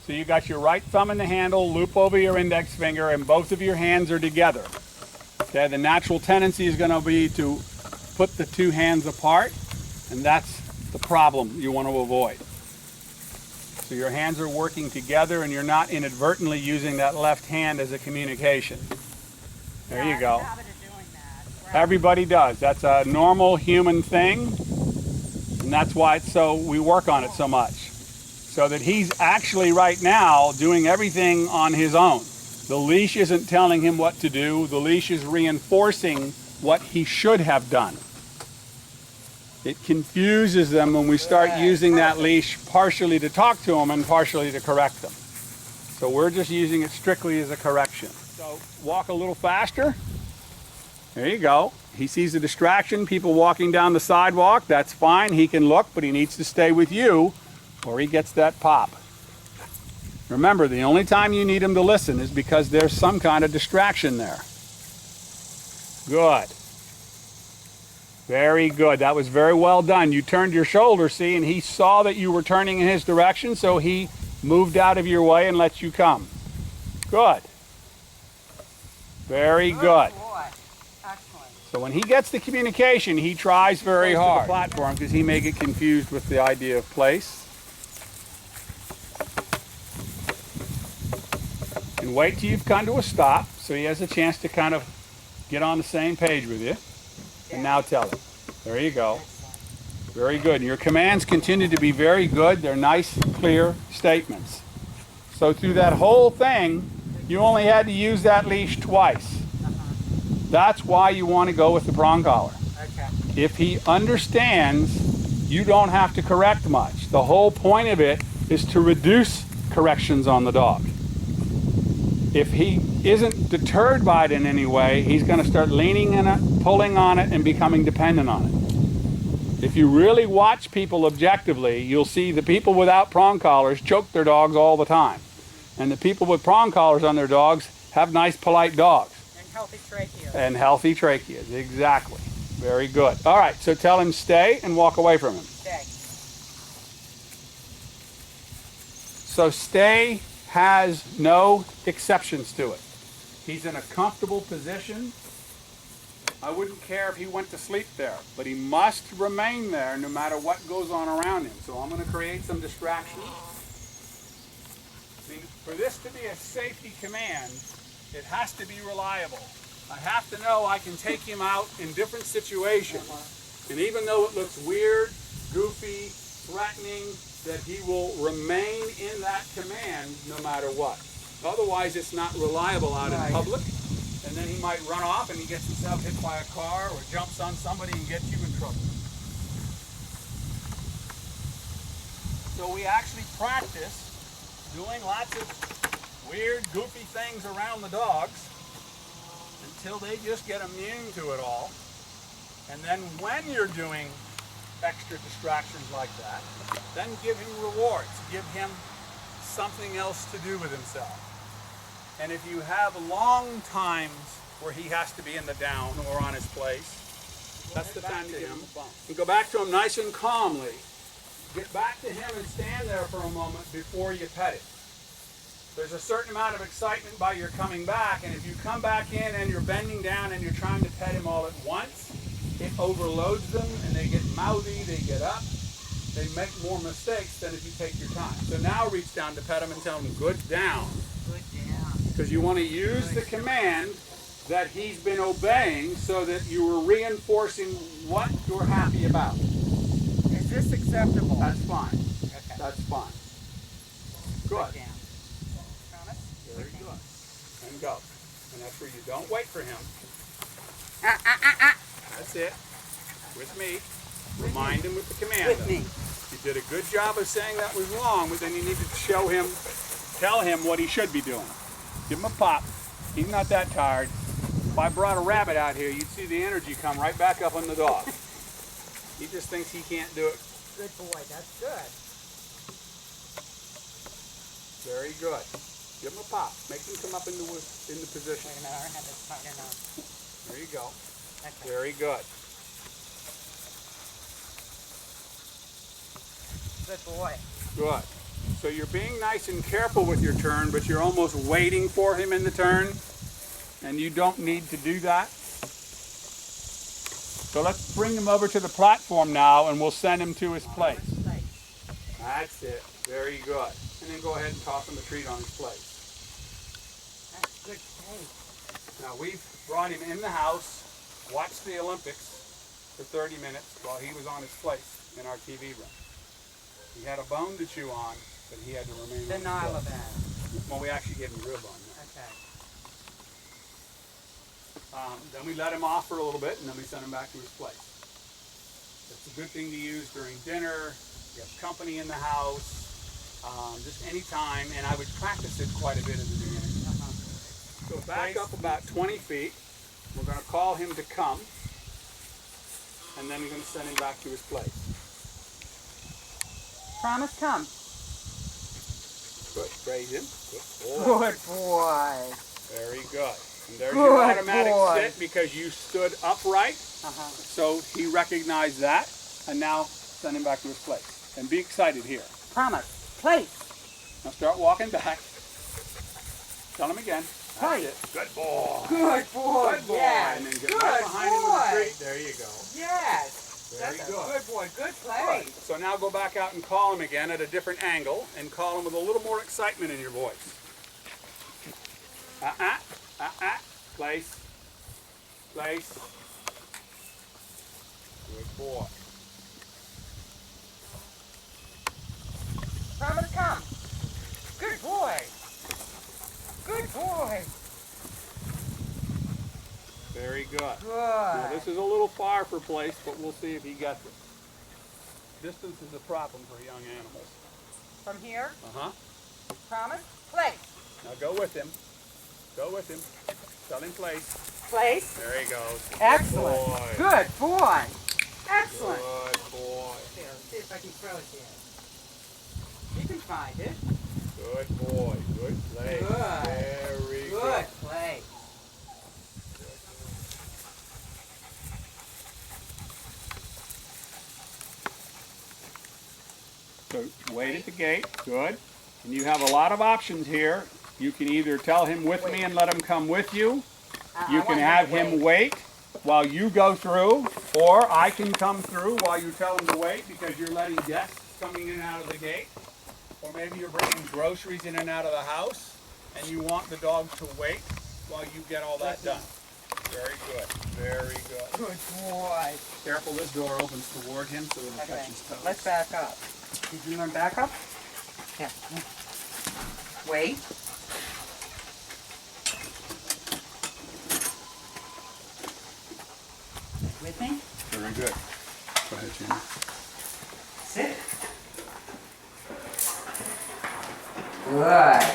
So you got your right thumb in the handle, loop over your index finger, and both of your hands are together. Okay, the natural tendency is going to be to put the two hands apart, and that's the problem you want to avoid. So your hands are working together and you're not inadvertently using that left hand as a communication. There you go. Everybody does. That's a normal human thing, and that's why we work on it so much. So that he's actually right now doing everything on his own. The leash isn't telling him what to do. The leash is reinforcing what he should have done. It confuses them when we start using that leash partially to talk to them and partially to correct them. So we're just using it strictly as a correction. So walk a little faster. There you go. He sees a distraction, people walking down the sidewalk. That's fine. He can look, but he needs to stay with you or he gets that pop. Remember, the only time you need him to listen is because there's some kind of distraction there. Good. Very good. That was very well done. You turned your shoulder, see, and he saw that you were turning in his direction, so he moved out of your way and let you come. Good. Very good. So when he gets the communication, he tries very hard. To the platform because he may get confused with the idea of place. And wait till you've come to a stop so he has a chance to kind of get on the same page with you. And now tell him. There you go. Very good. And your commands continue to be very good. They're nice, clear statements. So through that whole thing, you only had to use that leash twice. That's why you want to go with the prong collar. Okay. If he understands, you don't have to correct much. The whole point of it is to reduce corrections on the dog. If he isn't deterred by it in any way, he's going to start leaning in it, pulling on it, and becoming dependent on it. If you really watch people objectively, you'll see the people without prong collars choke their dogs all the time. And the people with prong collars on their dogs have nice, polite dogs. And healthy tracheas. And healthy tracheas, exactly. Very good. All right, so tell him stay and walk away from him. Stay. So stay has no exceptions to it. He's in a comfortable position. I wouldn't care if he went to sleep there, but he must remain there no matter what goes on around him. So I'm going to create some distractions. I mean, for this to be a safety command, it has to be reliable. I have to know I can take him out in different situations. And even though it looks weird, goofy, threatening, that he will remain in that command no matter what. Otherwise, it's not reliable out in public, and then he might run off and he gets himself hit by a car or jumps on somebody and gets you in trouble. So we actually practice doing lots of weird, goofy things around the dogs until they just get immune to it all. And then when you're doing extra distractions like that, then give him rewards. Give him something else to do with himself. And if you have long times where he has to be in the down or on his place, that's the time to give him a bump. And go back to him nice and calmly. Get back to him and stand there for a moment before you pet it. There's a certain amount of excitement by your coming back, and if you come back in and you're bending down and you're trying to pet him all at once, it overloads them and they get mouthy, they get up, they make more mistakes than if you take your time. So now reach down to pet him and tell him, good down. Good down. Because you want to use the command that he's been obeying so that you are reinforcing what you're happy about. Is this acceptable? That's fine. Okay. That's fine. Good. Good down. Promise? Very good. And go. And that's where you don't wait for him. That's it. With me. Remind him with the command. With me. You did a good job of saying that was wrong, but then you need to show him, tell him what he should be doing. Give him a pop. He's not that tired. If I brought a rabbit out here, you'd see the energy come right back up on the dog. He just thinks he can't do it. Good boy. That's good. Very good. Give him a pop. Make him come up into the position. Wait a minute. I have this partner now. There you go. Okay. Very good. Good boy. Good. So you're being nice and careful with your turn, but you're almost waiting for him in the turn, and you don't need to do that. So let's bring him over to the platform now, and we'll send him to his place. That's it. Very good. And then go ahead and toss him a treat on his plate. That's good taste. Now we've brought him in the house, watched the Olympics for 30 minutes while he was on his place in our TV room. He had a bone to chew on, but he had to remain on his Denial place. of that. Well, we actually gave him a real bone. Okay. Then we let him off for a little bit, and then we sent him back to his place. It's a good thing to use during dinner. You have company in the house, just any time, and I would practice it quite a bit in the beginning. So back up about 20 feet. We're going to call him to come, and then we're going to send him back to his place. Promise, come. Good. Praise him. Good boy. Good boy. Very good. And there's Good your automatic boy. sit because you stood upright. So he recognized that, and now send him back to his place. And be excited here. Promise. Place. Now start walking back. Tell him again. That's Right. it. Good boy. Good boy. Good boy. Yes. And then get Good right behind him with boy. the treat. There you go. Yes. Very That's good. a good boy. Good play. Good. So now go back out and call him again at a different angle and call him with a little more excitement in your voice. Place. Place. Good boy. Promise, come. Good boy. Good boy. Very good. Now, Good. this is a little far for place, but we'll see if he gets it. Distance is a problem for young animals. From here. Uh-huh. Promise. Place. Now go with him. Go with him. Tell him place. Place. There he goes. Excellent. Boy. Good boy. Excellent. Good boy. Here, let's see if I can throw it there. You can find it. Good boy. Good play. Good. Very good. Good play. So wait at the gate. Good. And you have a lot of options here. You can either tell him with me and let him come with you. You can have him wait while you go through, or I can come through while you tell him to wait because you're letting guests coming in and out of the gate. Or maybe you're bringing groceries in and out of the house and you want the dog to wait while you get all that done. Very good. Very good. Good boy. Careful, this door opens toward him so it'll Okay. catch his toes. Let's back up. Did you want to back up? Yeah. Wait. With me? Very good. Go ahead, Jimmy. Sit. Good.